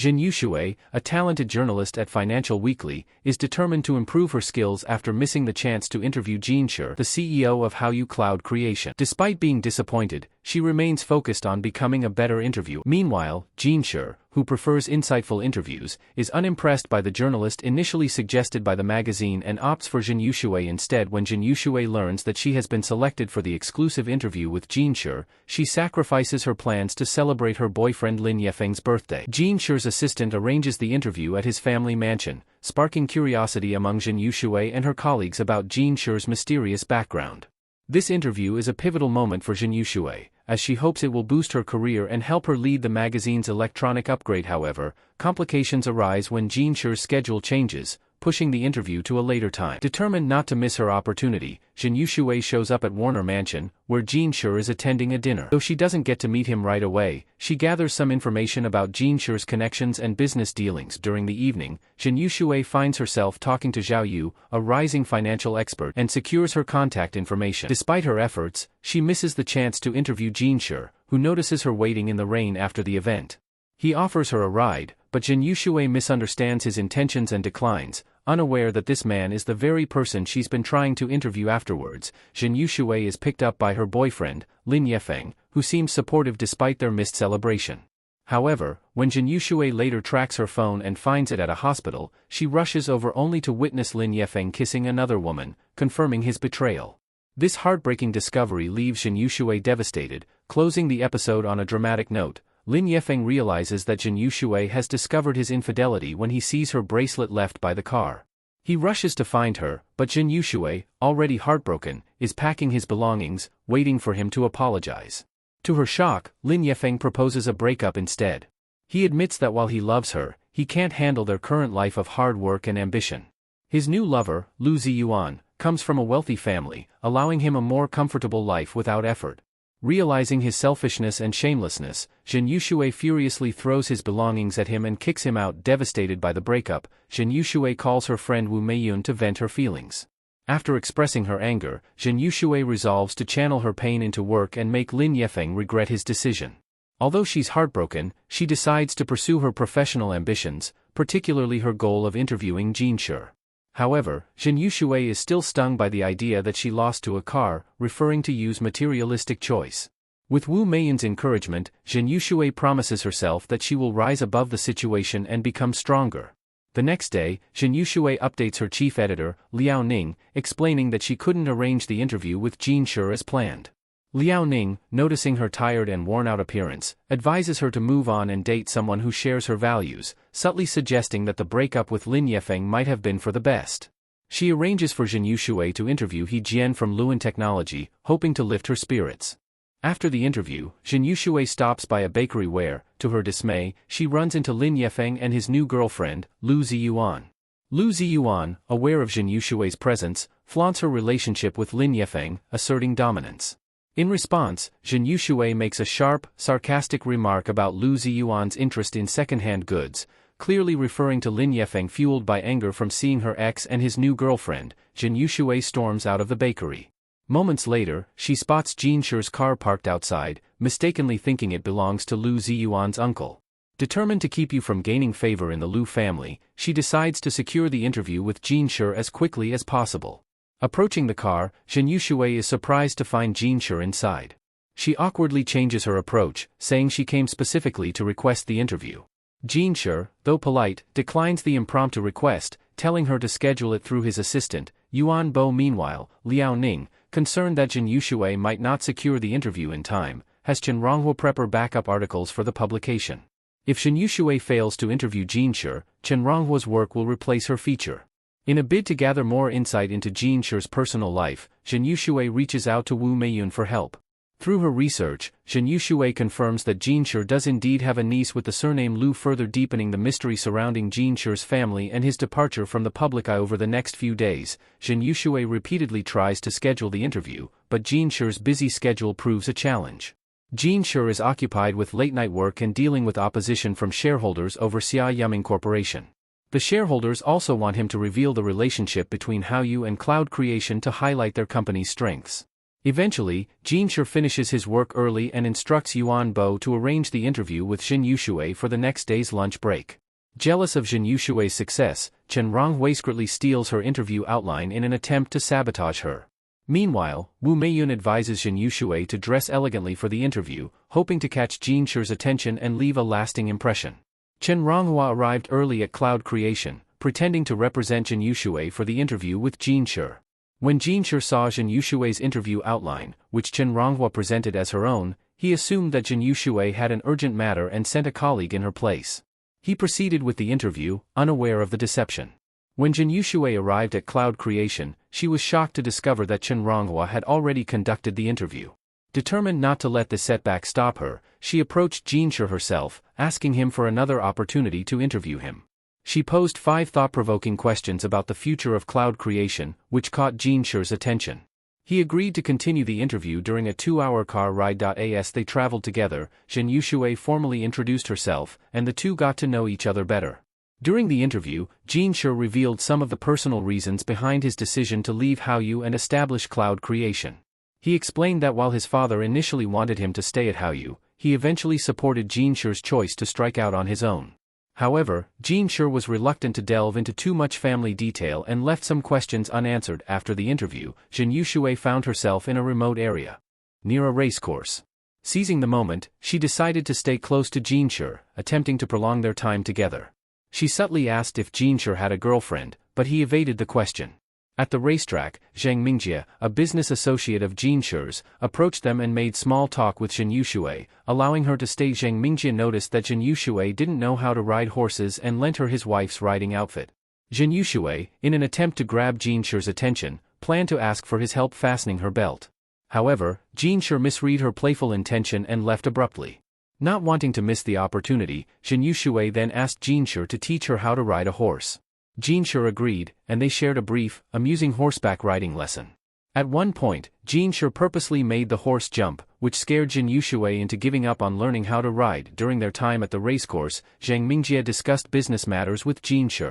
Jin Yushui, a talented journalist at Financial Weekly, is determined to improve her skills after missing the chance to interview Jin Shi, the CEO of Hallyu Cloud Creation. Despite being disappointed, she remains focused on becoming a better interviewer. Meanwhile, Jin Shi, who prefers insightful interviews, is unimpressed by the journalist initially suggested by the magazine and opts for Jin Yushui instead. When Jin Yushui learns that she has been selected for the exclusive interview with Jin Shi, she sacrifices her plans to celebrate her boyfriend Lin Yefeng's birthday. Jin Shi's assistant arranges the interview at his family mansion, sparking curiosity among Jin Yushui and her colleagues about Jin Shi's mysterious background. This interview is a pivotal moment for Jin Yushui, as she hopes it will boost her career and help her lead the magazine's electronic upgrade. However, complications arise when Jin Shi's schedule changes, pushing the interview to a later time. Determined not to miss her opportunity, Jin Yushui shows up at Warner Mansion, where Jin Shi is attending a dinner. Though she doesn't get to meet him right away, she gathers some information about Jin Shi's connections and business dealings. During the evening, Jin Yushui finds herself talking to Zhao Yu, a rising financial expert, and secures her contact information. Despite her efforts, she misses the chance to interview Jin Shi, who notices her waiting in the rain after the event. He offers her a ride, but Jin Yushui misunderstands his intentions and declines, unaware that this man is the very person she's been trying to interview. Afterwards, Jin Yushui is picked up by her boyfriend, Lin Yefeng, who seems supportive despite their missed celebration. However, when Jin Yushui later tracks her phone and finds it at a hospital, she rushes over only to witness Lin Yefeng kissing another woman, confirming his betrayal. This heartbreaking discovery leaves Jin Yushui devastated. Closing the episode on a dramatic note, Lin Yefeng realizes that Jin Yushui has discovered his infidelity when he sees her bracelet left by the car. He rushes to find her, but Jin Yushui, already heartbroken, is packing his belongings, waiting for him to apologize. To her shock, Lin Yefeng proposes a breakup instead. He admits that while he loves her, he can't handle their current life of hard work and ambition. His new lover, Lu Ziyuan, comes from a wealthy family, allowing him a more comfortable life without effort. Realizing his selfishness and shamelessness, Jin Yushui furiously throws his belongings at him and kicks him out. Devastated by the breakup, Jin Yushui calls her friend Wu Meiyun to vent her feelings. After expressing her anger, Jin Yushui resolves to channel her pain into work and make Lin Yefeng regret his decision. Although she's heartbroken, she decides to pursue her professional ambitions, particularly her goal of interviewing Jin Shi. However, Jin Yushui is still stung by the idea that she lost to a car, referring to Yu's materialistic choice. With Wu Meiyun's encouragement, Jin Yushui promises herself that she will rise above the situation and become stronger. The next day, Jin Yushui updates her chief editor, Liao Ning, explaining that she couldn't arrange the interview with Jin Shi as planned. Liao Ning, noticing her tired and worn-out appearance, advises her to move on and date someone who shares her values, subtly suggesting that the breakup with Lin Yefeng might have been for the best. She arranges for Jin Yushui to interview He Jian from Luan Technology, hoping to lift her spirits. After the interview, Jin Yushui stops by a bakery where, to her dismay, she runs into Lin Yefeng and his new girlfriend, Lu Ziyuan. Lu Ziyuan, aware of Jin Yushui's presence, flaunts her relationship with Lin Yefeng, asserting dominance. In response, Jin Yushui makes a sharp, sarcastic remark about Lu Ziyuan's interest in second-hand goods, clearly referring to Lin Yefeng. Fueled by anger from seeing her ex and his new girlfriend, Jin Yushui storms out of the bakery. Moments later, she spots Jin Shi's car parked outside, mistakenly thinking it belongs to Lu Ziyuan's uncle. Determined to keep you from gaining favor in the Lu family, she decides to secure the interview with Jin Shi as quickly as possible. Approaching the car, Jin Yushui is surprised to find Jin Shi inside. She awkwardly changes her approach, saying she came specifically to request the interview. Jin Shi, though polite, declines the impromptu request, telling her to schedule it through his assistant, Yuan Bo. Meanwhile, Liao Ning, concerned that Jin Yushui might not secure the interview in time, has Chen Ronghua prepare backup articles for the publication. If Jin Yushui fails to interview Jin Shi, Chen Ronghua's work will replace her feature. In a bid to gather more insight into Jin Shi's personal life, Jin Yushui reaches out to Wu Meiyun for help. Through her research, Jin Yushui confirms that Jin Shi does indeed have a niece with the surname Lu, further deepening the mystery surrounding Jin Shi's family and his departure from the public eye. Over the next few days, Jin Yushui repeatedly tries to schedule the interview, but Jin Shi's busy schedule proves a challenge. Jin Shi is occupied with late-night work and dealing with opposition from shareholders over Xia Yuming Corporation. The shareholders also want him to reveal the relationship between Hallyu and Cloud Creation to highlight their company's strengths. Eventually, Jin Shi finishes his work early and instructs Yuan Bo to arrange the interview with Jin Yushui for the next day's lunch break. Jealous of Jin Yushui's success, Chen Ronghui secretly steals her interview outline in an attempt to sabotage her. Meanwhile, Wu Meiyun advises Jin Yushui to dress elegantly for the interview, hoping to catch Jin Shi's attention and leave a lasting impression. Chen Ronghua arrived early at Cloud Creation, pretending to represent Jin Yushui for the interview with Jin Shi. When Jin Shi saw Jin Yushui's interview outline, which Chen Ronghua presented as her own, he assumed that Jin Yushui had an urgent matter and sent a colleague in her place. He proceeded with the interview, unaware of the deception. When Jin Yushui arrived at Cloud Creation, she was shocked to discover that Chen Ronghua had already conducted the interview. Determined not to let the setback stop her, she approached Jin Shi herself, asking him for another opportunity to interview him. She posed 5 thought-provoking questions about the future of Cloud Creation, which caught Jin Shi's attention. He agreed to continue the interview during a 2-hour car ride. As they traveled together, Jin Yushui formally introduced herself, and the two got to know each other better. During the interview, Jin Shi revealed some of the personal reasons behind his decision to leave Haoyu and establish Cloud Creation. He explained that while his father initially wanted him to stay at Haoyu, he eventually supported Jin Shi's choice to strike out on his own. However, Jin Shi was reluctant to delve into too much family detail and left some questions unanswered. After the interview, Jin Yushui found herself in a remote area, near a racecourse. Seizing the moment, she decided to stay close to Jin Shi, attempting to prolong their time together. She subtly asked if Jin Shi had a girlfriend, but he evaded the question. At the racetrack, Zhang Mingjie, a business associate of Jin Shi's, approached them and made small talk with Jin Yushui, allowing her to stay. Zhang Mingjie noticed that Jin Yushui didn't know how to ride horses and lent her his wife's riding outfit. Jin Yushui, in an attempt to grab Jin Shi's attention, planned to ask for his help fastening her belt. However, Jin Shi misread her playful intention and left abruptly. Not wanting to miss the opportunity, Jin Yushui then asked Jin Shi to teach her how to ride a horse. Jin Shi agreed, and they shared a brief, amusing horseback riding lesson. At one point, Jin Shi purposely made the horse jump, which scared Jin Yushui into giving up on learning how to ride. During their time at the racecourse, Zhang Mingjie discussed business matters with Jin Shi.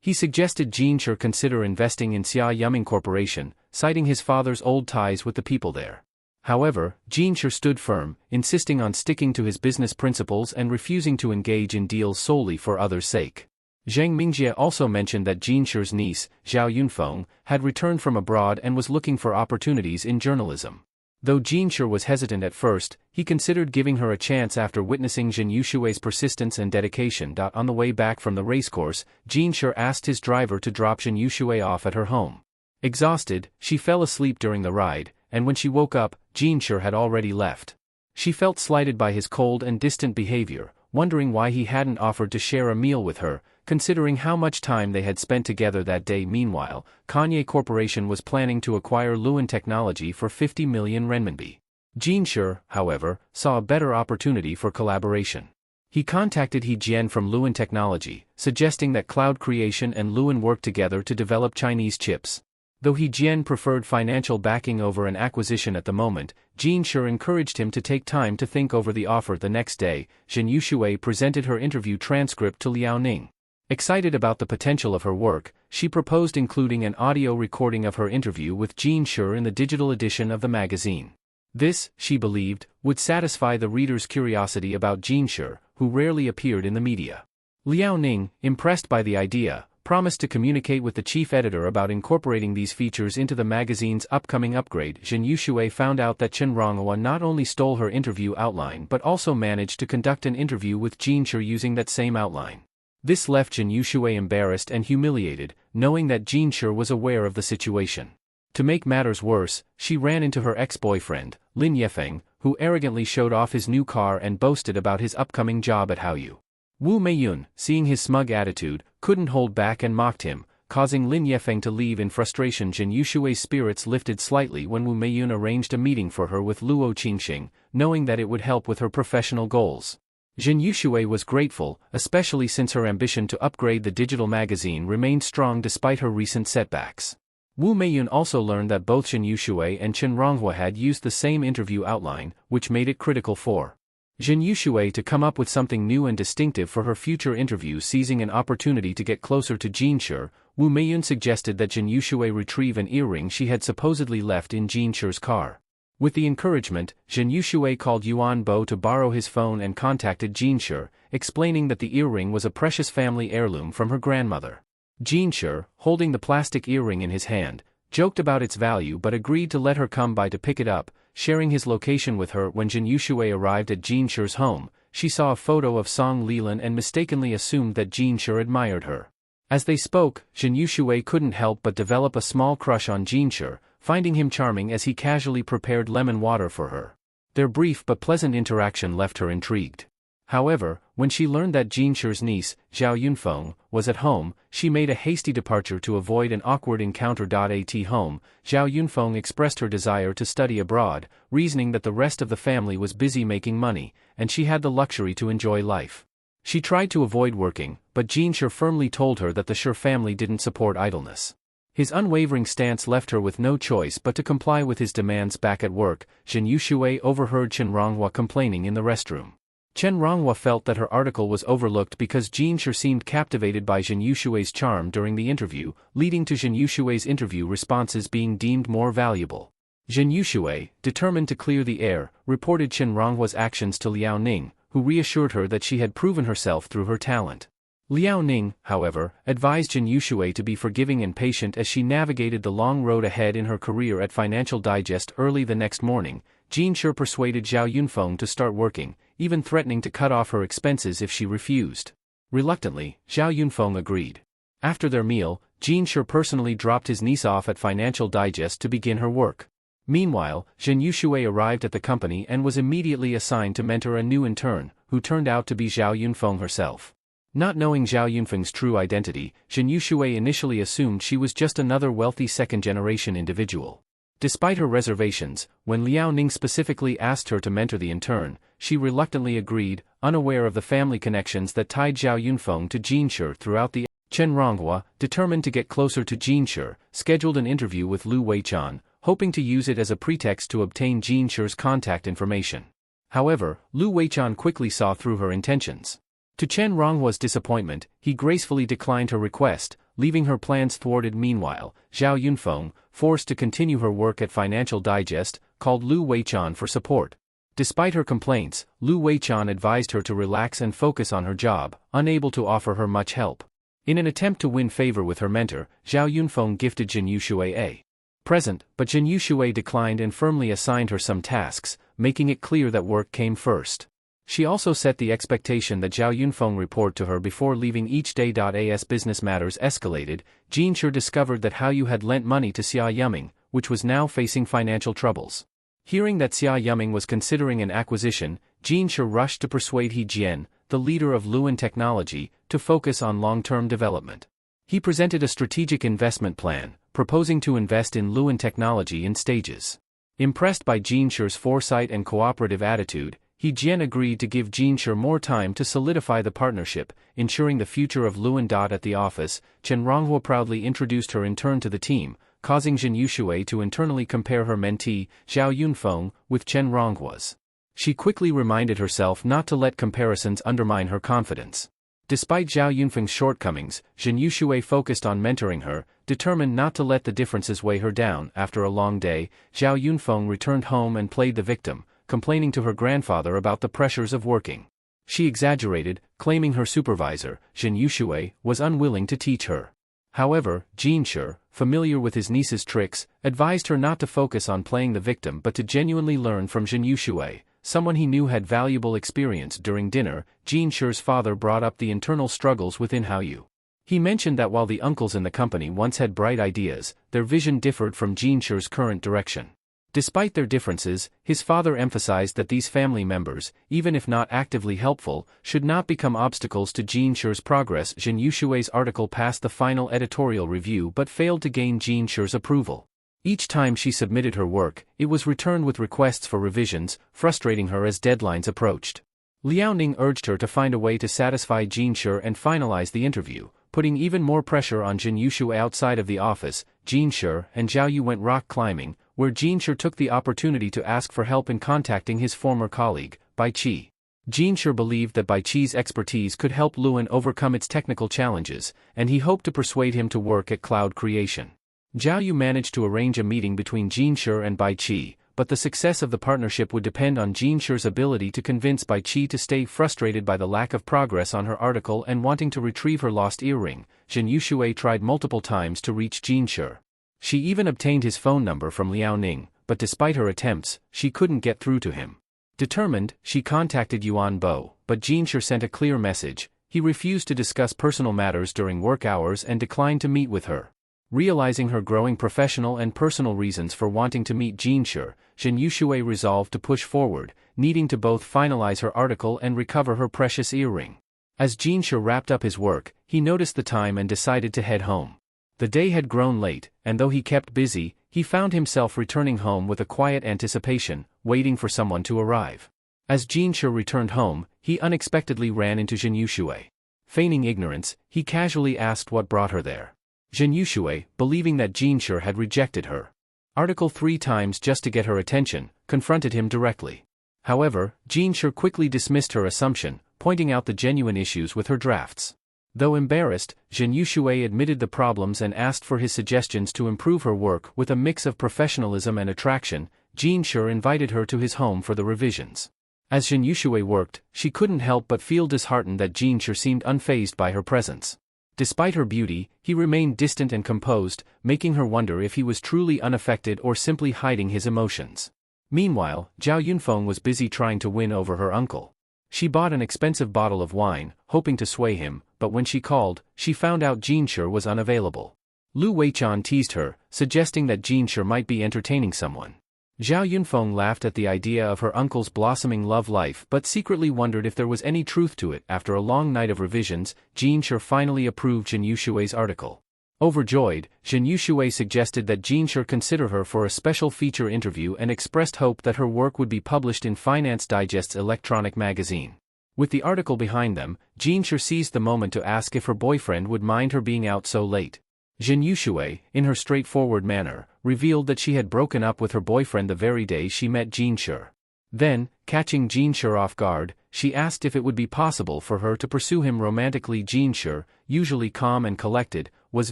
He suggested Jin Shi consider investing in Xia Yuming Corporation, citing his father's old ties with the people there. However, Jin Shi stood firm, insisting on sticking to his business principles and refusing to engage in deals solely for others' sake. Zhang Mingjie also mentioned that Jin Shi's niece, Zhao Yunfeng, had returned from abroad and was looking for opportunities in journalism. Though Jin Shi was hesitant at first, he considered giving her a chance after witnessing Jin Yushui's persistence and dedication. On the way back from the racecourse, Jin Shi asked his driver to drop Jin Yushui off at her home. Exhausted, she fell asleep during the ride, and when she woke up, Jin Shi had already left. She felt slighted by his cold and distant behavior, wondering why he hadn't offered to share a meal with her, considering how much time they had spent together that day. Meanwhile, Kanye Corporation was planning to acquire Luan Technology for 50 million renminbi. Jin Shi, however, saw a better opportunity for collaboration. He contacted He Jian from Luan Technology, suggesting that Cloud Creation and Luan work together to develop Chinese chips. Though He Jian preferred financial backing over an acquisition at the moment, Jin Shi encouraged him to take time to think over the offer. The next day, Jin Yushui presented her interview transcript to Liao Ning. Excited about the potential of her work, she proposed including an audio recording of her interview with Jin Shi in the digital edition of the magazine. This, she believed, would satisfy the reader's curiosity about Jin Shi, who rarely appeared in the media. Liao Ning, impressed by the idea, promised to communicate with the chief editor about incorporating these features into the magazine's upcoming upgrade. Jin Yushui found out that Chen Ronghua not only stole her interview outline but also managed to conduct an interview with Jin Shi using that same outline. This left Jin Yushui embarrassed and humiliated, knowing that Jin Shi was aware of the situation. To make matters worse, she ran into her ex-boyfriend, Lin Yefeng, who arrogantly showed off his new car and boasted about his upcoming job at Haoyu. Wu Meiyun, seeing his smug attitude, couldn't hold back and mocked him, causing Lin Yefeng to leave in frustration. Jin Yushui's spirits lifted slightly when Wu Meiyun arranged a meeting for her with Luo Qingxing, knowing that it would help with her professional goals. Jin Yushui was grateful, especially since her ambition to upgrade the digital magazine remained strong despite her recent setbacks. Wu Meiyun also learned that both Jin Yushui and Chen Ronghua had used the same interview outline, which made it critical for Jin Yushui to come up with something new and distinctive for her future interviews. Seizing an opportunity to get closer to Jin Shi, Wu Meiyun suggested that Jin Yushui retrieve an earring she had supposedly left in Jin Shi's car. With the encouragement, Jin Yushui called Yuan Bo to borrow his phone and contacted Jin Shi, explaining that the earring was a precious family heirloom from her grandmother. Jin Shi, holding the plastic earring in his hand, joked about its value but agreed to let her come by to pick it up, sharing his location with her. When Jin Yushui arrived at Jin Shi's home, she saw a photo of Song Leland and mistakenly assumed that Jin Shi admired her. As they spoke, Jin Yushui couldn't help but develop a small crush on Jin Shi, finding him charming as he casually prepared lemon water for her. Their brief but pleasant interaction left her intrigued. However, when she learned that Jin Shi's niece, Zhao Yunfeng, was at home, she made a hasty departure to avoid an awkward encounter. At home, Zhao Yunfeng expressed her desire to study abroad, reasoning that the rest of the family was busy making money, and she had the luxury to enjoy life. She tried to avoid working, but Jin Shi firmly told her that the Shi family didn't support idleness. His unwavering stance left her with no choice but to comply with his demands. Back at work, Jin Yushui overheard Chen Ronghua complaining in the restroom. Chen Ronghua felt that her article was overlooked because Jin Shi seemed captivated by Jin Yushui's charm during the interview, leading to Jin Yushui's interview responses being deemed more valuable. Jin Yushui, determined to clear the air, reported Chen Ronghua's actions to Liao Ning, who reassured her that she had proven herself through her talent. Liao Ning, however, advised Jin Yushui to be forgiving and patient as she navigated the long road ahead in her career. At Financial Digest early the next morning, Jin Shi persuaded Zhao Yunfeng to start working, even threatening to cut off her expenses if she refused. Reluctantly, Zhao Yunfeng agreed. After their meal, Jin Shi personally dropped his niece off at Financial Digest to begin her work. Meanwhile, Jin Yushui arrived at the company and was immediately assigned to mentor a new intern, who turned out to be Zhao Yunfeng herself. Not knowing Zhao Yunfeng's true identity, Jin Yushui initially assumed she was just another wealthy second-generation individual. Despite her reservations, when Liao Ning specifically asked her to mentor the intern, she reluctantly agreed, unaware of the family connections that tied Zhao Yunfeng to Jin Shi throughout the Chen Ronghua, determined to get closer to Jin Shi, scheduled an interview with Lu Weichan, hoping to use it as a pretext to obtain Jin Shi's contact information. However, Lu Weichan quickly saw through her intentions. To Chen Ronghua's disappointment, he gracefully declined her request, leaving her plans thwarted. Meanwhile, Zhao Yunfeng, forced to continue her work at Financial Digest, called Lu Weichan for support. Despite her complaints, Lu Weichan advised her to relax and focus on her job, unable to offer her much help. In an attempt to win favor with her mentor, Zhao Yunfeng gifted Jin Yushui a present, but Jin Yushui declined and firmly assigned her some tasks, making it clear that work came first. She also set the expectation that Zhao Yunfeng report to her before leaving each day. As business matters escalated, Jin Shi discovered that Hao Yu had lent money to Xia Yuming, which was now facing financial troubles. Hearing that Xia Yuming was considering an acquisition, Jin Shi rushed to persuade He Jian, the leader of Luan Technology, to focus on long-term development. He presented a strategic investment plan, proposing to invest in Luan Technology in stages. Impressed by Jin Shi's foresight and cooperative attitude, He Jian agreed to give Jin Shi more time to solidify the partnership, ensuring the future of Luan. At the office, Chen Ronghua proudly introduced her intern to the team, causing Jin Yushui to internally compare her mentee, Zhao Yunfeng, with Chen Ronghua's. She quickly reminded herself not to let comparisons undermine her confidence. Despite Zhao Yunfeng's shortcomings, Jin Yushui focused on mentoring her, determined not to let the differences weigh her down. After a long day, Zhao Yunfeng returned home and played the victim, complaining to her grandfather about the pressures of working. She exaggerated, claiming her supervisor, Jin Yushui, was unwilling to teach her. However, Jin Shi, familiar with his niece's tricks, advised her not to focus on playing the victim but to genuinely learn from Jin Yushui, someone he knew had valuable experience. During dinner, Jin Shi's father brought up the internal struggles within Hao Yu. He mentioned that while the uncles in the company once had bright ideas, their vision differed from Jin Shi's current direction. Despite their differences, his father emphasized that these family members, even if not actively helpful, should not become obstacles to Jin Shi's progress. Jin Yushui's article passed the final editorial review but failed to gain Jin Shi's approval. Each time she submitted her work, it was returned with requests for revisions, frustrating her as deadlines approached. Liao Ning urged her to find a way to satisfy Jin Shi and finalize the interview, putting even more pressure on Jin Yushui. Outside of the office, Jin Shi and Zhao Yu went rock climbing, where Jin Shi took the opportunity to ask for help in contacting his former colleague, Bai Qi. Jin Shi believed that Bai Qi's expertise could help Luan overcome its technical challenges, and he hoped to persuade him to work at cloud creation. Zhao Yu managed to arrange a meeting between Jin Shi and Bai Qi, but the success of the partnership would depend on Jin Sher's ability to convince Bai Qi to stay frustrated by the lack of progress on her article and wanting to retrieve her lost earring. Zhen Yushui tried multiple times to reach Jin Sher. She even obtained his phone number from Liao Ning, but despite her attempts, she couldn't get through to him. Determined, she contacted Yuan Bo, but Jin Sher sent a clear message. He refused to discuss personal matters during work hours and declined to meet with her. Realizing her growing professional and personal reasons for wanting to meet Jin Sher, Zhen Yushui resolved to push forward, needing to both finalize her article and recover her precious earring. As Jin Sher wrapped up his work, he noticed the time and decided to head home. The day had grown late, and though he kept busy, he found himself returning home with a quiet anticipation, waiting for someone to arrive. As Jin Sher returned home, he unexpectedly ran into Zhen Yushui. Feigning ignorance, he casually asked what brought her there. Zhen Yushui, believing that Jin Sher had rejected her article 3 times just to get her attention, confronted him directly. However, Jin Sher quickly dismissed her assumption, pointing out the genuine issues with her drafts. Though embarrassed, Zhen Yushui admitted the problems and asked for his suggestions to improve her work. With a mix of professionalism and attraction, Jin Sher invited her to his home for the revisions. As Zhen Yushui worked, she couldn't help but feel disheartened that Jin Sher seemed unfazed by her presence. Despite her beauty, he remained distant and composed, making her wonder if he was truly unaffected or simply hiding his emotions. Meanwhile, Zhao Yunfeng was busy trying to win over her uncle. She bought an expensive bottle of wine, hoping to sway him, but when she called, she found out Jin Sher was unavailable. Lu Weichan teased her, suggesting that Jin Sher might be entertaining someone. Zhao Yunfeng laughed at the idea of her uncle's blossoming love life but secretly wondered if there was any truth to it. After a long night of revisions, Jin Sher finally approved Zhen Yushui's article. Overjoyed, Zhen Yushui suggested that Jin Sher consider her for a special feature interview and expressed hope that her work would be published in Finance Digest's electronic magazine. With the article behind them, Jin Sher seized the moment to ask if her boyfriend would mind her being out so late. Zhen Yushui, in her straightforward manner, revealed that she had broken up with her boyfriend the very day she met Jin Sher. Then, catching Jin Sher off guard, she asked if it would be possible for her to pursue him romantically. Jin Sher, usually calm and collected, was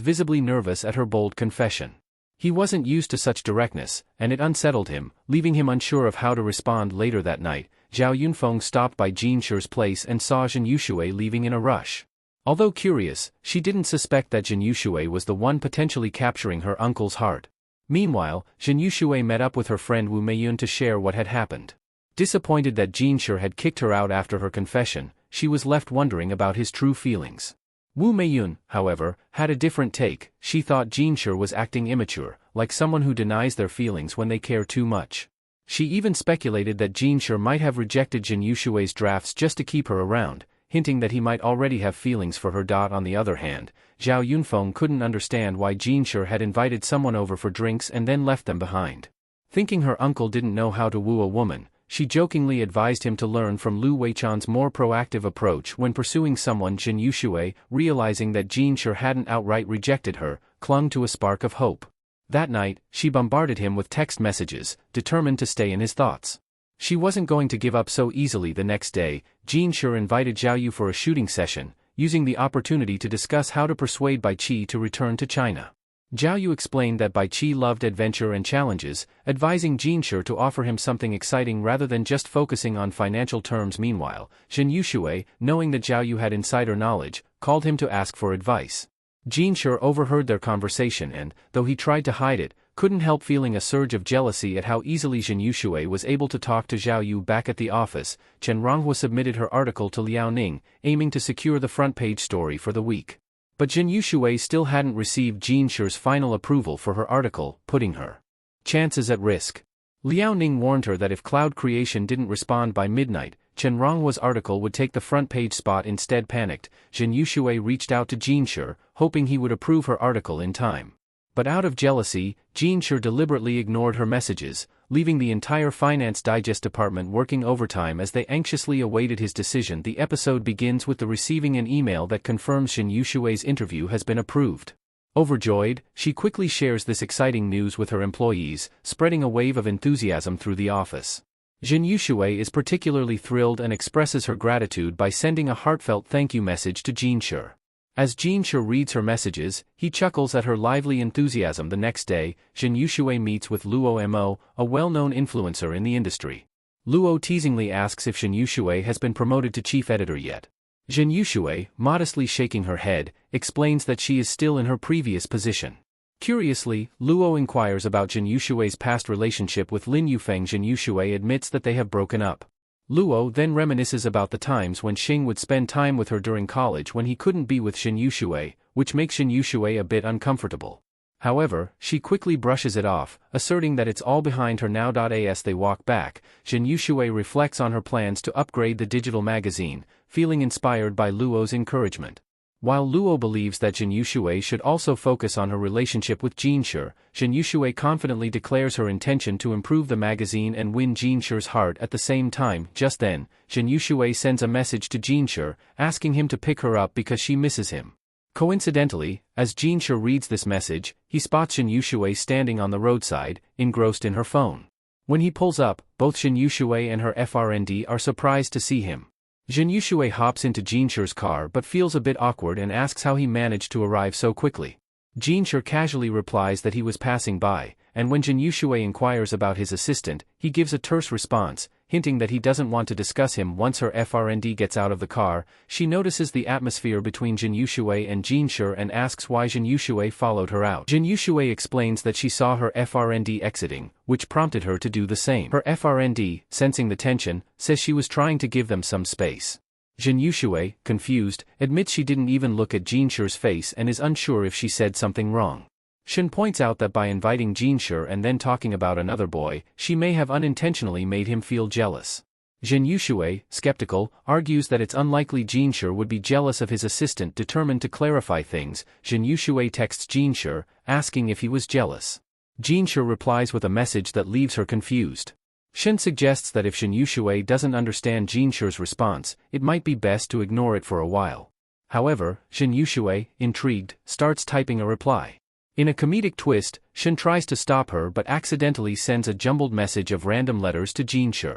visibly nervous at her bold confession. He wasn't used to such directness, and it unsettled him, leaving him unsure of how to respond. Later that night, Zhao Yunfeng stopped by Jin Sher's place and saw Zhen Yushui leaving in a rush. Although curious, she didn't suspect that Zhen Yushui was the one potentially capturing her uncle's heart. Meanwhile, Zhen Yushui met up with her friend Wu Meiyun to share what had happened. Disappointed that Jin Sher had kicked her out after her confession, she was left wondering about his true feelings. Wu Meiyun, however, had a different take. She thought Jin Sher was acting immature, like someone who denies their feelings when they care too much. She even speculated that Jin Sher might have rejected Zhen Yushui's drafts just to keep her around, hinting that he might already have feelings for her. On the other hand, Zhao Yunfeng couldn't understand why Jin Sher had invited someone over for drinks and then left them behind. Thinking her uncle didn't know how to woo a woman, she jokingly advised him to learn from Lu Weichan's more proactive approach when pursuing someone. Zhen Yushui, realizing that Jin Sher hadn't outright rejected her, clung to a spark of hope. That night, she bombarded him with text messages, determined to stay in his thoughts. She wasn't going to give up so easily. The next day, Jin Sher invited Zhao Yu for a shooting session, using the opportunity to discuss how to persuade Bai Qi to return to China. Zhao Yu explained that Bai Qi loved adventure and challenges, advising Jin Sher to offer him something exciting rather than just focusing on financial terms. Meanwhile, Zhen Yushui, knowing that Zhao Yu had insider knowledge, called him to ask for advice. Jin Sher overheard their conversation and, though he tried to hide it, couldn't help feeling a surge of jealousy at how easily Zhen Yushui was able to talk to Zhao Yu. Back at the office, Chen Ronghua submitted her article to Liao Ning, aiming to secure the front-page story for the week. But Zhen Yushui still hadn't received Jin Sher's final approval for her article, putting her chances at risk. Liao Ning warned her that if Cloud Creation didn't respond by midnight, Chen Ronghua's article would take the front-page spot. Instead, panicked, Zhen Yushui reached out to Jin Sher, hoping he would approve her article in time. But out of jealousy, Jin Sher deliberately ignored her messages, leaving the entire Finance Digest department working overtime as they anxiously awaited his decision. The episode begins with the receiving an email that confirms Zhen Yushui's interview has been approved. Overjoyed, she quickly shares this exciting news with her employees, spreading a wave of enthusiasm through the office. Zhen Yushui is particularly thrilled and expresses her gratitude by sending a heartfelt thank you message to Jin Sher. As Jin Shi reads her messages, he chuckles at her lively enthusiasm. The next day, Jin Yushui meets with Luo Mo, a well-known influencer in the industry. Luo teasingly asks if Jin Yushui has been promoted to chief editor yet. Jin Yushui, modestly shaking her head, explains that she is still in her previous position. Curiously, Luo inquires about Jin Yushui's past relationship with Lin Yufeng. Jin Yushui admits that they have broken up. Luo then reminisces about the times when Xing would spend time with her during college when he couldn't be with Jin Yushui, which makes Jin Yushui a bit uncomfortable. However, she quickly brushes it off, asserting that it's all behind her now. As they walk back, Jin Yushui reflects on her plans to upgrade the digital magazine, feeling inspired by Luo's encouragement. While Luo believes that Jin Yushui should also focus on her relationship with Jin Shi, Jin Yushui confidently declares her intention to improve the magazine and win Jin Shi's heart at the same time. Just then, Jin Yushui sends a message to Jin Shi, asking him to pick her up because she misses him. Coincidentally, as Jin Shi reads this message, he spots Jin Yushui standing on the roadside, engrossed in her phone. When he pulls up, both Jin Yushui and her friend are surprised to see him. Jin Yushui hops into Jin Shi's car but feels a bit awkward and asks how he managed to arrive so quickly. Jin Shi casually replies that he was passing by, and when Jin Yushui inquires about his assistant, he gives a terse response, hinting that he doesn't want to discuss him. Once her friend gets out of the car, she notices the atmosphere between Jin Yushui and Jin Shi and asks why Jin Yushui followed her out. Jin Yushui explains that she saw her friend exiting, which prompted her to do the same. Her friend, sensing the tension, says she was trying to give them some space. Jin Yushui, confused, admits she didn't even look at Jin Shi's face and is unsure if she said something wrong. Shin points out that by inviting Jin Shi and then talking about another boy, she may have unintentionally made him feel jealous. Jin Yushui, skeptical, argues that it's unlikely Jin Shi would be jealous of his assistant. Determined to clarify things, Jin Yushui texts Jin Shi, asking if he was jealous. Jin Shi replies with a message that leaves her confused. Shin suggests that if Jin Yushui doesn't understand Jin Shi's response, it might be best to ignore it for a while. However, Jin Yushui, intrigued, starts typing a reply. In a comedic twist, Shin tries to stop her but accidentally sends a jumbled message of random letters to Jin Shi.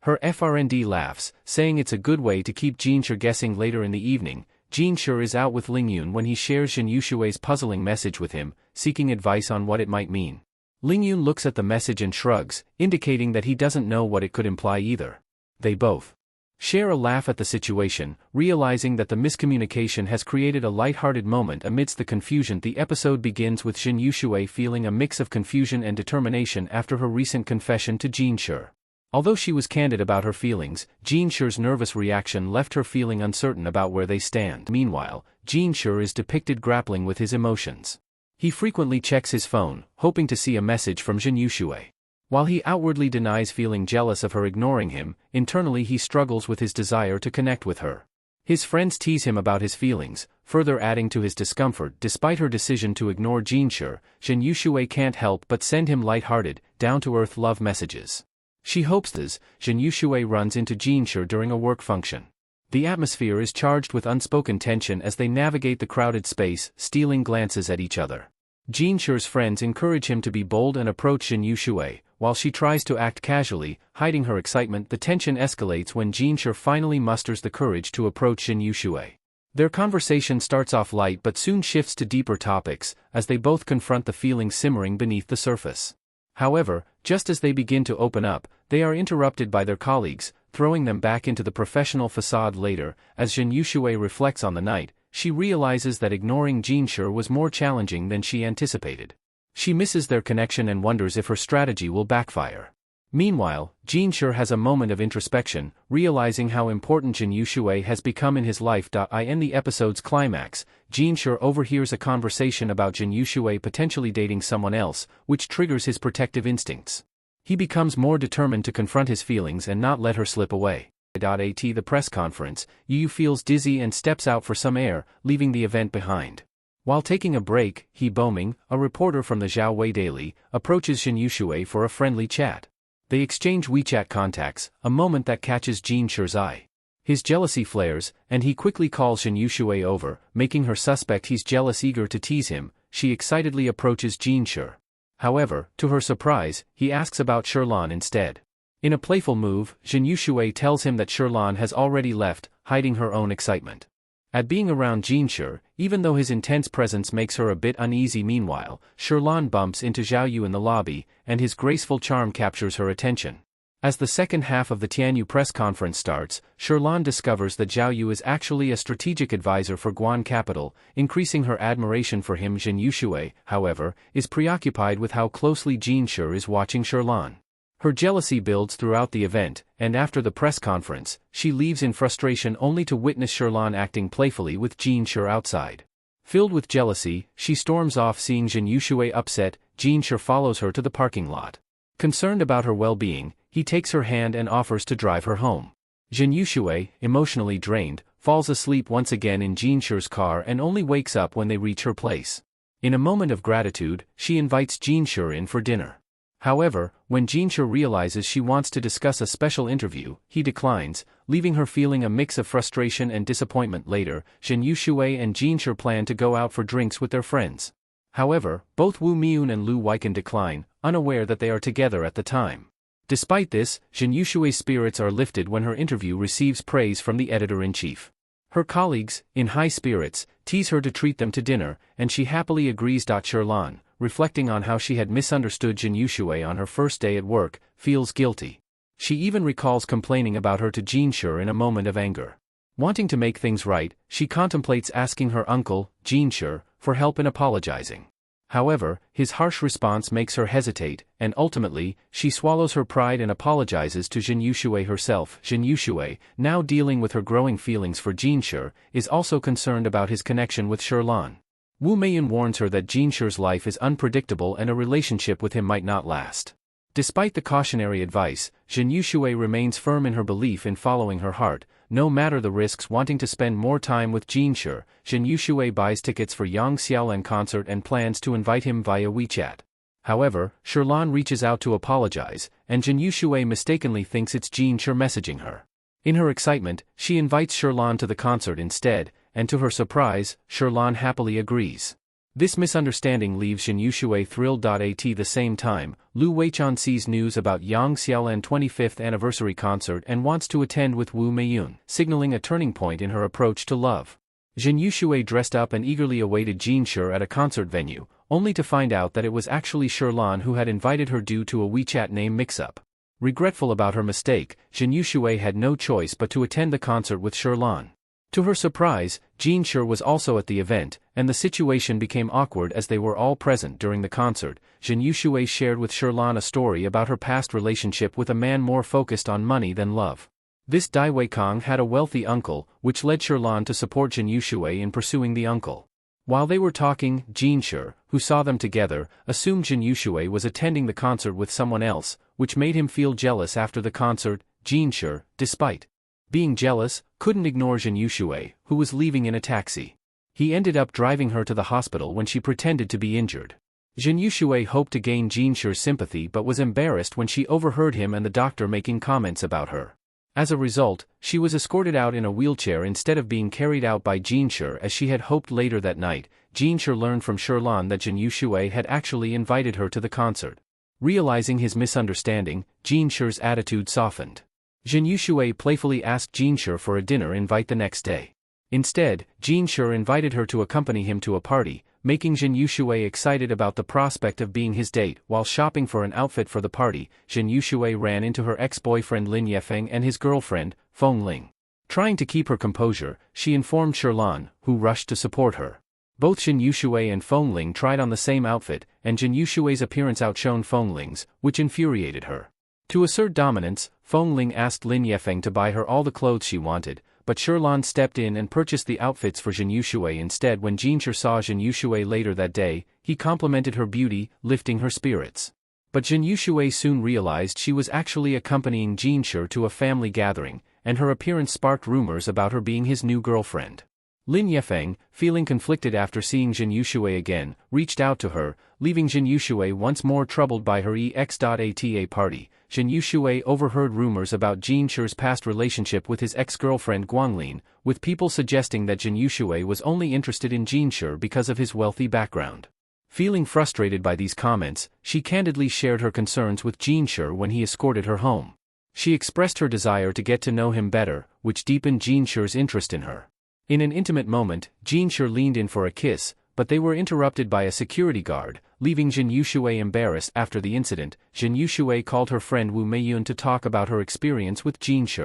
Her friend laughs, saying it's a good way to keep Jin Shi guessing. Later in the evening, Jin Shi is out with Ling Yun when he shares Jin Yushui's puzzling message with him, seeking advice on what it might mean. Ling Yun looks at the message and shrugs, indicating that he doesn't know what it could imply either. They both share a laugh at the situation, realizing that the miscommunication has created a light-hearted moment amidst the confusion. The episode begins with Jin Yushui feeling a mix of confusion and determination after her recent confession to Jin Shi. Although she was candid about her feelings, Jin Shi's nervous reaction left her feeling uncertain about where they stand. Meanwhile, Jin Shi is depicted grappling with his emotions. He frequently checks his phone, hoping to see a message from Jin Yushui. While he outwardly denies feeling jealous of her ignoring him, internally he struggles with his desire to connect with her. His friends tease him about his feelings, further adding to his discomfort. Despite her decision to ignore Jin Shi, Jin Yushui can't help but send him light-hearted, down-to-earth love messages. She hopes this. Jin Yushui runs into Jin Shi during a work function. The atmosphere is charged with unspoken tension as they navigate the crowded space, stealing glances at each other. Jin Shi's friends encourage him to be bold and approach Jin Yushui, while she tries to act casually, hiding her excitement. The tension escalates when Jin Shi finally musters the courage to approach Jin Yushui. Their conversation starts off light but soon shifts to deeper topics, as they both confront the feelings simmering beneath the surface. However, just as they begin to open up, they are interrupted by their colleagues, throwing them back into the professional facade. Later, as Jin Yushui reflects on the night, she realizes that ignoring Jin Shi was more challenging than she anticipated. She misses their connection and wonders if her strategy will backfire. Meanwhile, Jin Shi has a moment of introspection, realizing how important Jin Yushui has become in his life. In the episode's climax, Jin Shi overhears a conversation about Jin Yushui potentially dating someone else, which triggers his protective instincts. He becomes more determined to confront his feelings and not let her slip away. At the press conference, Yu feels dizzy and steps out for some air, leaving the event behind. While taking a break, He Boming, a reporter from the Zhaowei Daily, approaches Jin Yushui for a friendly chat. They exchange WeChat contacts, a moment that catches Jin Shi's eye. His jealousy flares, and he quickly calls Jin Yushui over, making her suspect he's jealous. Eager to tease him, she excitedly approaches Jin Shi. However, to her surprise, he asks about Shirlan instead. In a playful move, Jin Yushui tells him that Shirlan has already left, hiding her own excitement. At being around Jinshi, even though his intense presence makes her a bit uneasy. Meanwhile, Sherlan bumps into Zhao Yu in the lobby, and his graceful charm captures her attention. As the second half of the Tianyu press conference starts, Sherlan discovers that Zhao Yu is actually a strategic advisor for Guan Capital, increasing her admiration for him. Jin Yuxue, however, is preoccupied with how closely Jinshi is watching Sherlan. Her jealousy builds throughout the event, and after the press conference, she leaves in frustration only to witness Sherlan acting playfully with Jinshi outside. Filled with jealousy, she storms off. Seeing Jin Yuxue upset, Jinshi follows her to the parking lot. Concerned about her well-being, he takes her hand and offers to drive her home. Jin Yuxue, emotionally drained, falls asleep once again in Jinshi's car and only wakes up when they reach her place. In a moment of gratitude, she invites Jinshi in for dinner. However, when Jinshi realizes she wants to discuss a special interview, he declines, leaving her feeling a mix of frustration and disappointment. Later, Jin Yuxue and Jinshi plan to go out for drinks with their friends. However, both Wu Miun and Lu Weiken decline, unaware that they are together at the time. Despite this, Jin Yushue's spirits are lifted when her interview receives praise from the editor-in-chief. Her colleagues, in high spirits, tease her to treat them to dinner, and she happily agrees. Sherlan, reflecting on how she had misunderstood Jin Yuxue on her first day at work, feels guilty. She even recalls complaining about her to Jinshi in a moment of anger. Wanting to make things right, she contemplates asking her uncle, Jinshi, for help in apologizing. However, his harsh response makes her hesitate, and ultimately, she swallows her pride and apologizes to Jin Yuxue herself. Jin Yuxue, now dealing with her growing feelings for Jinshi, is also concerned about his connection with Sherlan. Wu Meiyun warns her that Jinshi's life is unpredictable and a relationship with him might not last. Despite the cautionary advice, Jin Yuxue remains firm in her belief in following her heart, no matter the risks. Wanting to spend more time with Jinshi, Jin Yuxue buys tickets for Yang Xiaolan concert and plans to invite him via WeChat. However, Sherlan reaches out to apologize, and Jin Yuxue mistakenly thinks it's Jinshi messaging her. In her excitement, she invites Sherlan to the concert instead, and to her surprise, Sherlan happily agrees. This misunderstanding leaves Jin Yuxue thrilled. At the same time, Lu Weichen sees news about Yang Xiaolan 25th anniversary concert and wants to attend with Wu Meiyun, signaling a turning point in her approach to love. Jin Yuxue dressed up and eagerly awaited Jinshi at a concert venue, only to find out that it was actually Sherlan who had invited her due to a WeChat name mix-up. Regretful about her mistake, Jin Yuxue had no choice but to attend the concert with Sherlan. To her surprise, Jinshi was also at the event, and the situation became awkward as they were all present during the concert. Jin Yuxue shared with Sherlan a story about her past relationship with a man more focused on money than love. This Dai Weikong had a wealthy uncle, which led Sherlan to support Jin Yuxue in pursuing the uncle. While they were talking, Jinshi, who saw them together, assumed Jin Yuxue was attending the concert with someone else, which made him feel jealous. After the concert, Jinshi, despite being jealous, couldn't ignore Jin Yuxue, who was leaving in a taxi. He ended up driving her to the hospital when she pretended to be injured. Jin Yuxue hoped to gain Jinshi's sympathy but was embarrassed when she overheard him and the doctor making comments about her. As a result, she was escorted out in a wheelchair instead of being carried out by Jinshi as she had hoped. Later that night, Jinshi learned from Sherlan that Jin Yuxue had actually invited her to the concert. Realizing his misunderstanding, Jinshi's attitude softened. Jin Yuxue playfully asked Jinshi for a dinner invite the next day. Instead, Jinshi invited her to accompany him to a party, making Jin Yuxue excited about the prospect of being his date. While shopping for an outfit for the party, Jin Yuxue ran into her ex-boyfriend Lin Yefeng and his girlfriend, Feng Ling. Trying to keep her composure, she informed Sherlan, who rushed to support her. Both Jin Yuxue and Feng Ling tried on the same outfit, and Jin Yuxue's appearance outshone Feng Ling's, which infuriated her. To assert dominance, Feng Ling asked Lin Yefeng to buy her all the clothes she wanted, but Sherlan stepped in and purchased the outfits for Jin Yuxue instead. When Jinshi saw Jin Yuxue later that day, he complimented her beauty, lifting her spirits. But Jin Yuxue soon realized she was actually accompanying Jinshi to a family gathering, and her appearance sparked rumors about her being his new girlfriend. Lin Yefeng, feeling conflicted after seeing Jin Yuxue again, reached out to her, leaving Jin Yuxue once more troubled by her ex-ata party. Jin Yuxue overheard rumors about Jinshi's past relationship with his ex-girlfriend Guanglin, with people suggesting that Jin Yuxue was only interested in Jinshi because of his wealthy background. Feeling frustrated by these comments, she candidly shared her concerns with Jinshi when he escorted her home. She expressed her desire to get to know him better, which deepened Jinshi's interest in her. In an intimate moment, Jin Shi leaned in for a kiss, but they were interrupted by a security guard, leaving Jin Yushui embarrassed. After the incident, Jin Yushui called her friend Wu Meiyun to talk about her experience with Jin Shi.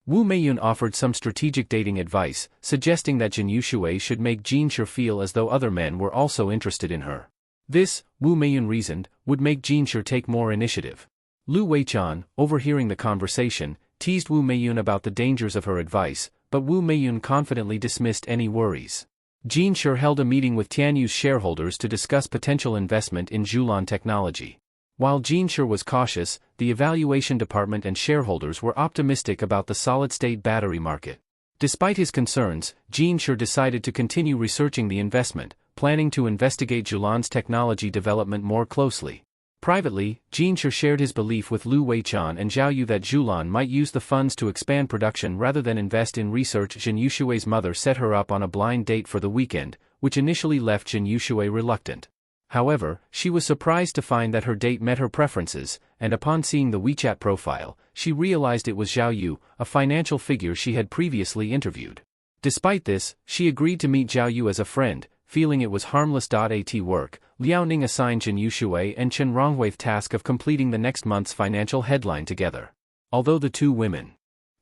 Wu Meiyun offered some strategic dating advice, suggesting that Jin Yushui should make Jin Shi feel as though other men were also interested in her. This, Wu Meiyun reasoned, would make Jin Shi take more initiative. Lu Weichan, overhearing the conversation, teased Wu Meiyun about the dangers of her advice, but Wu Meiyun confidently dismissed any worries. Jin Shi held a meeting with Tianyu's shareholders to discuss potential investment in Zhulan technology. While Jin Shi was cautious, the evaluation department and shareholders were optimistic about the solid-state battery market. Despite his concerns, Jin Shi decided to continue researching the investment, planning to investigate Zhulan's technology development more closely. Privately, Jin Shi shared his belief with Lu Weichan and Zhao Yu that Zhulan might use the funds to expand production rather than invest in research. Jin Yushui's mother set her up on a blind date for the weekend, which initially left Jin Yushui reluctant. However, she was surprised to find that her date met her preferences, and upon seeing the WeChat profile, she realized it was Zhao Yu, a financial figure she had previously interviewed. Despite this, she agreed to meet Zhao Yu as a friend, feeling it was harmless. At work, Liao Ning assigned Jin Yushui and Chen Ronghui the task of completing the next month's financial headline together. Although the two women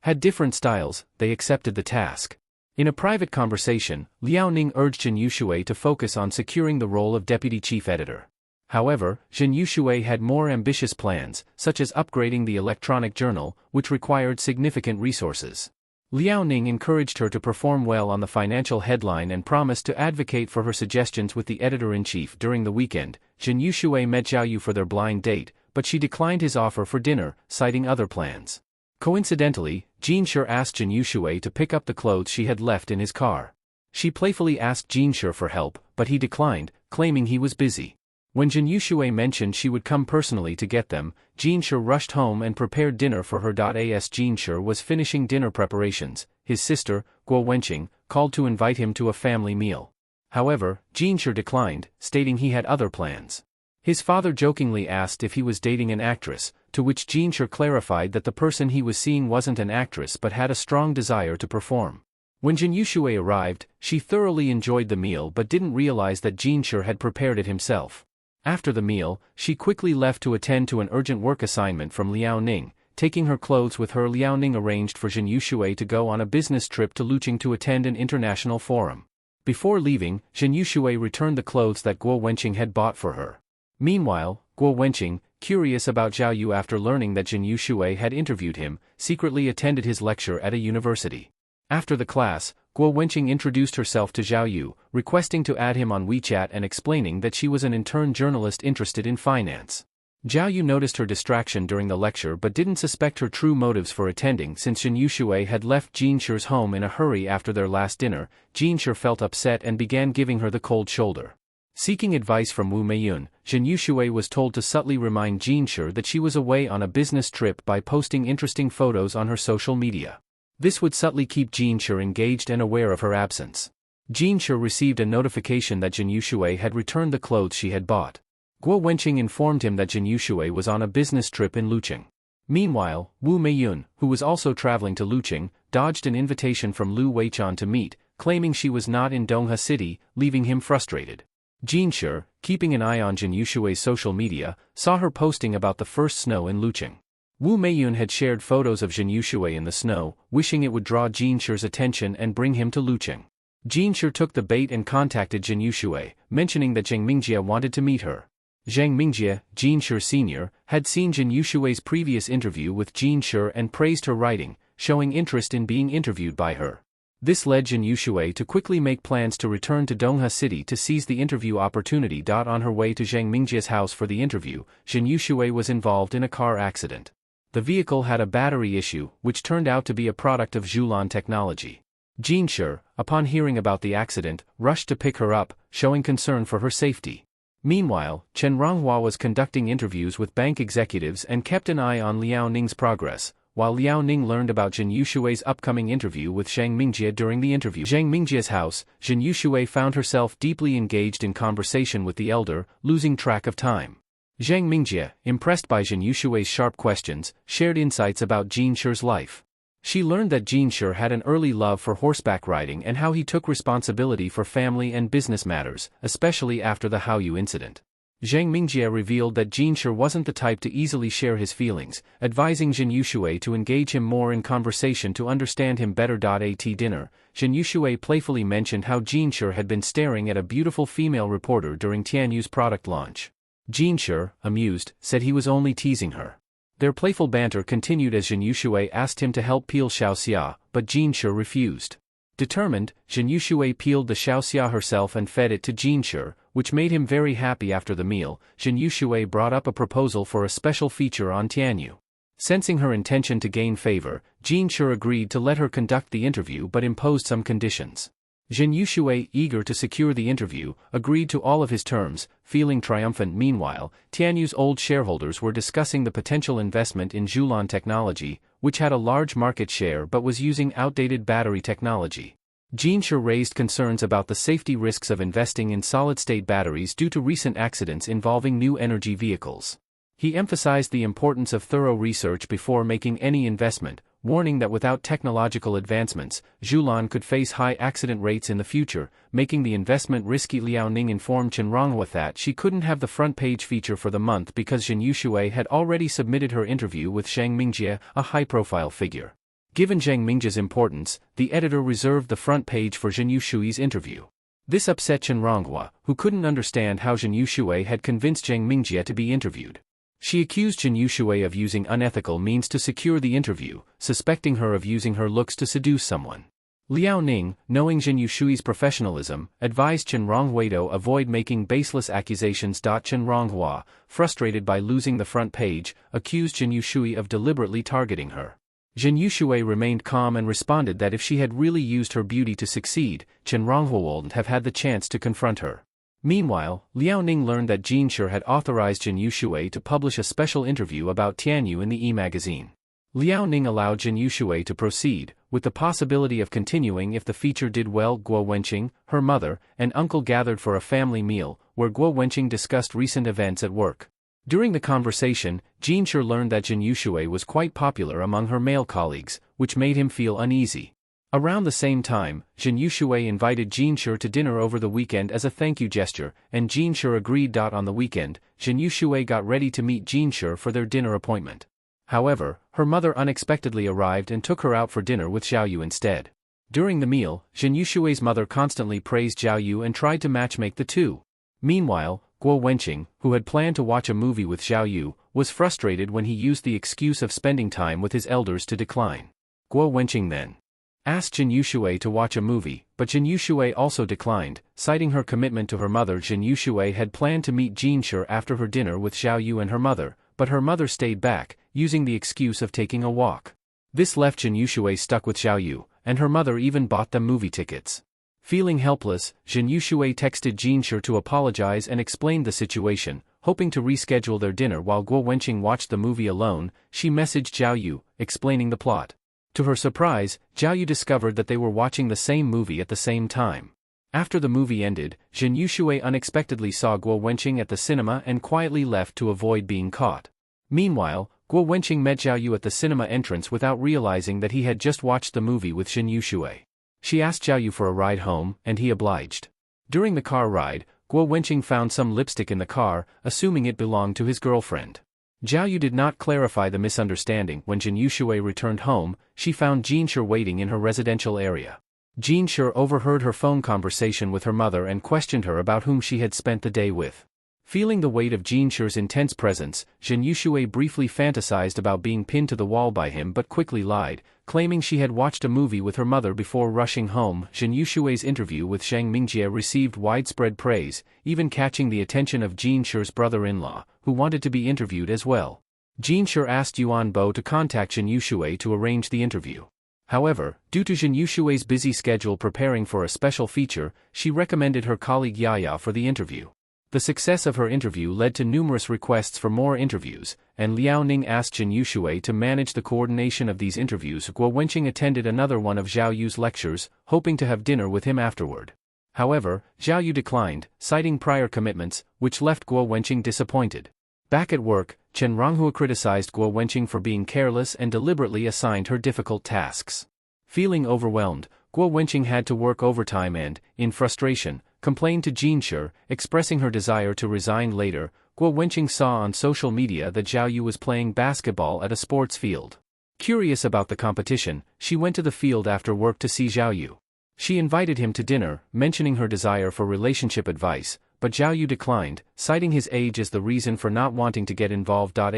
had different styles, they accepted the task. In a private conversation, Liao Ning urged Jin Yushui to focus on securing the role of deputy chief editor. However, Jin Yushui had more ambitious plans, such as upgrading the electronic journal, which required significant resources. Liao Ning encouraged her to perform well on the financial headline and promised to advocate for her suggestions with the editor-in-chief. During the weekend, Jin Yushui met Zhao Yu for their blind date, but she declined his offer for dinner, citing other plans. Coincidentally, Jin Shi asked Jin Yushui to pick up the clothes she had left in his car. She playfully asked Jin Shi for help, but he declined, claiming he was busy. When Jin Yushui mentioned she would come personally to get them, Jin Shi rushed home and prepared dinner for her. As Jin Shi was finishing dinner preparations, his sister, Guo Wenqing, called to invite him to a family meal. However, Jin Shi declined, stating he had other plans. His father jokingly asked if he was dating an actress, to which Jin Shi clarified that the person he was seeing wasn't an actress but had a strong desire to perform. When Jin Yushui arrived, she thoroughly enjoyed the meal but didn't realize that Jin Shi had prepared it himself. After the meal, she quickly left to attend to an urgent work assignment from Liao Ning, taking her clothes with her. Liao Ning arranged for Jin Yushui to go on a business trip to Luqing to attend an international forum. Before leaving, Jin Yushui returned the clothes that Guo Wenqing had bought for her. Meanwhile, Guo Wenqing, curious about Zhao Yu after learning that Jin Yushui had interviewed him, secretly attended his lecture at a university. After the class, Guo Wenqing introduced herself to Zhao Yu, requesting to add him on WeChat and explaining that she was an intern journalist interested in finance. Zhao Yu noticed her distraction during the lecture but didn't suspect her true motives for attending. Since Jin Yushui had left Jin Shi's home in a hurry after their last dinner, Jin Shi felt upset and began giving her the cold shoulder. Seeking advice from Wu Meiyun, Jin Yushui was told to subtly remind Jin Shi that she was away on a business trip by posting interesting photos on her social media. This would subtly keep Jin Shi engaged and aware of her absence. Jin Shi received a notification that Jin Yushui had returned the clothes she had bought. Guo Wenqing informed him that Jin Yushui was on a business trip in Luqing. Meanwhile, Wu Meiyun, who was also traveling to Luqing, dodged an invitation from Lu Weichan to meet, claiming she was not in Dongha City, leaving him frustrated. Jin Shi, keeping an eye on Jin Yushui's social media, saw her posting about the first snow in Luqing. Wu Meiyun had shared photos of Jin Yushui in the snow, wishing it would draw Jin Shi's attention and bring him to Luqing. Jin Shi took the bait and contacted Jin Yushui, mentioning that Zhang Mingjie wanted to meet her. Zhang Mingjie, Jin Shi Sr., had seen Jin Yushui's previous interview with Jin Shi and praised her writing, showing interest in being interviewed by her. This led Jin Yushui to quickly make plans to return to Dongha City to seize the interview opportunity. On her way to Zhang Mingjie's house for the interview, Jin Yushui was involved in a car accident. The vehicle had a battery issue, which turned out to be a product of Zhulan technology. Jin Shi, upon hearing about the accident, rushed to pick her up, showing concern for her safety. Meanwhile, Chen Ronghua was conducting interviews with bank executives and kept an eye on Liao Ning's progress, while Liao Ning learned about Jin Yushui's upcoming interview with Zhang Mingjie. During the interview, Zhang Mingjie's house, Jin Yushui found herself deeply engaged in conversation with the elder, losing track of time. Zhang Mingjie, impressed by Jin Yushui's sharp questions, shared insights about Jin Shi's life. She learned that Jinshi had an early love for horseback riding and how he took responsibility for family and business matters, especially after the Haoyu incident. Zhang Mingjie revealed that Jinshi wasn't the type to easily share his feelings, advising Jin Yushui to engage him more in conversation to understand him better. At dinner, Jin Yushui playfully mentioned how Jinshi had been staring at a beautiful female reporter during Tianyu's product launch. Jinshi, amused, said he was only teasing her. Their playful banter continued as Jin Yushui asked him to help peel xiaoxia, but Jinshi refused. Determined, Jin Yushui peeled the xiaoxia herself and fed it to Jinshi, which made him very happy. After the meal, Jin Yushui brought up a proposal for a special feature on Tianyu. Sensing her intention to gain favor, Jinshi agreed to let her conduct the interview but imposed some conditions. Jin Yushui, eager to secure the interview, agreed to all of his terms, feeling triumphant. Meanwhile, Tianyu's old shareholders were discussing the potential investment in Zhulan Technology, which had a large market share but was using outdated battery technology. Jinshi raised concerns about the safety risks of investing in solid-state batteries due to recent accidents involving new energy vehicles. He emphasized the importance of thorough research before making any investment, warning that without technological advancements, Zhulan could face high accident rates in the future, making the investment risky. Liao Ning informed Chen Ronghua that she couldn't have the front page feature for the month because Jin Yushui had already submitted her interview with Zhang Mingjie, a high-profile figure. Given Zhang Mingjie's importance, the editor reserved the front page for Jin Yushui's interview. This upset Chen Ronghua, who couldn't understand how Jin Yushui had convinced Zhang Mingjie to be interviewed. She accused Jin Yushui of using unethical means to secure the interview, suspecting her of using her looks to seduce someone. Liao Ning, knowing Jin Yushui's professionalism, advised Chen Ronghua to avoid making baseless accusations. Chen Ronghua, frustrated by losing the front page, accused Jin Yushui of deliberately targeting her. Jin Yushui remained calm and responded that if she had really used her beauty to succeed, Chen Ronghua wouldn't have had the chance to confront her. Meanwhile, Liao Ning learned that Jinshi had authorized Jin Yushui to publish a special interview about Tianyu in the e-magazine. Liao Ning allowed Jin Yushui to proceed, with the possibility of continuing if the feature did well. Guo Wenqing, her mother, and uncle gathered for a family meal, where Guo Wenqing discussed recent events at work. During the conversation, Jinshi learned that Jin Yushui was quite popular among her male colleagues, which made him feel uneasy. Around the same time, Jin Yushui invited Jinshi to dinner over the weekend as a thank you gesture, and Jinshi agreed. On the weekend, Jin Yushui got ready to meet Jinshi for their dinner appointment. However, her mother unexpectedly arrived and took her out for dinner with Xiaoyu instead. During the meal, Jin Yushui's mother constantly praised Xiaoyu and tried to matchmake the two. Meanwhile, Guo Wenqing, who had planned to watch a movie with Xiaoyu, was frustrated when he used the excuse of spending time with his elders to decline. Guo Wenqing then asked Jin Yushui to watch a movie, but Jin Yushui also declined, citing her commitment to her mother. Jin Yushui had planned to meet Jinshi after her dinner with Xiaoyu and her mother, but her mother stayed back, using the excuse of taking a walk. This left Jin Yushui stuck with Xiaoyu, and her mother even bought them movie tickets. Feeling helpless, Jin Yushui texted Jinshi to apologize and explained the situation, hoping to reschedule their dinner. While Guo Wenqing watched the movie alone, she messaged Xiaoyu, explaining the plot. To her surprise, Xiaoyu discovered that they were watching the same movie at the same time. After the movie ended, Jin Yushui unexpectedly saw Guo Wenqing at the cinema and quietly left to avoid being caught. Meanwhile, Guo Wenqing met Xiaoyu at the cinema entrance without realizing that he had just watched the movie with Jin Yushui. She asked Xiaoyu for a ride home, and he obliged. During the car ride, Guo Wenqing found some lipstick in the car, assuming it belonged to his girlfriend. Xiaoyu did not clarify the misunderstanding. When Jin Yushui returned home, she found Jinshi waiting in her residential area. Jinshi overheard her phone conversation with her mother and questioned her about whom she had spent the day with. Feeling the weight of Jinshi's intense presence, Jin Yushui briefly fantasized about being pinned to the wall by him but quickly lied, claiming she had watched a movie with her mother before rushing home. Jin Yushui's interview with Zhang Mingjie received widespread praise, even catching the attention of Jinshi's brother-in-law, who wanted to be interviewed as well. Jinshi asked Yuan Bo to contact Jin Yushui to arrange the interview. However, due to Jin Yushui's busy schedule preparing for a special feature, she recommended her colleague Yaya for the interview. The success of her interview led to numerous requests for more interviews, and Liao Ning asked Jin Yushui to manage the coordination of these interviews. Guo Wenqing attended another one of Xiaoyu's lectures, hoping to have dinner with him afterward. However, Xiaoyu declined, citing prior commitments, which left Guo Wenqing disappointed. Back at work, Chen Ronghua criticized Guo Wenqing for being careless and deliberately assigned her difficult tasks. Feeling overwhelmed, Guo Wenqing had to work overtime and, in frustration, complained to Jin Shi, expressing her desire to resign later. Guo Wenqing saw on social media that Zhao Yu was playing basketball at a sports field. Curious about the competition, she went to the field after work to see Zhao Yu. She invited him to dinner, mentioning her desire for relationship advice, but Zhao Yu declined, citing his age as the reason for not wanting to get involved. At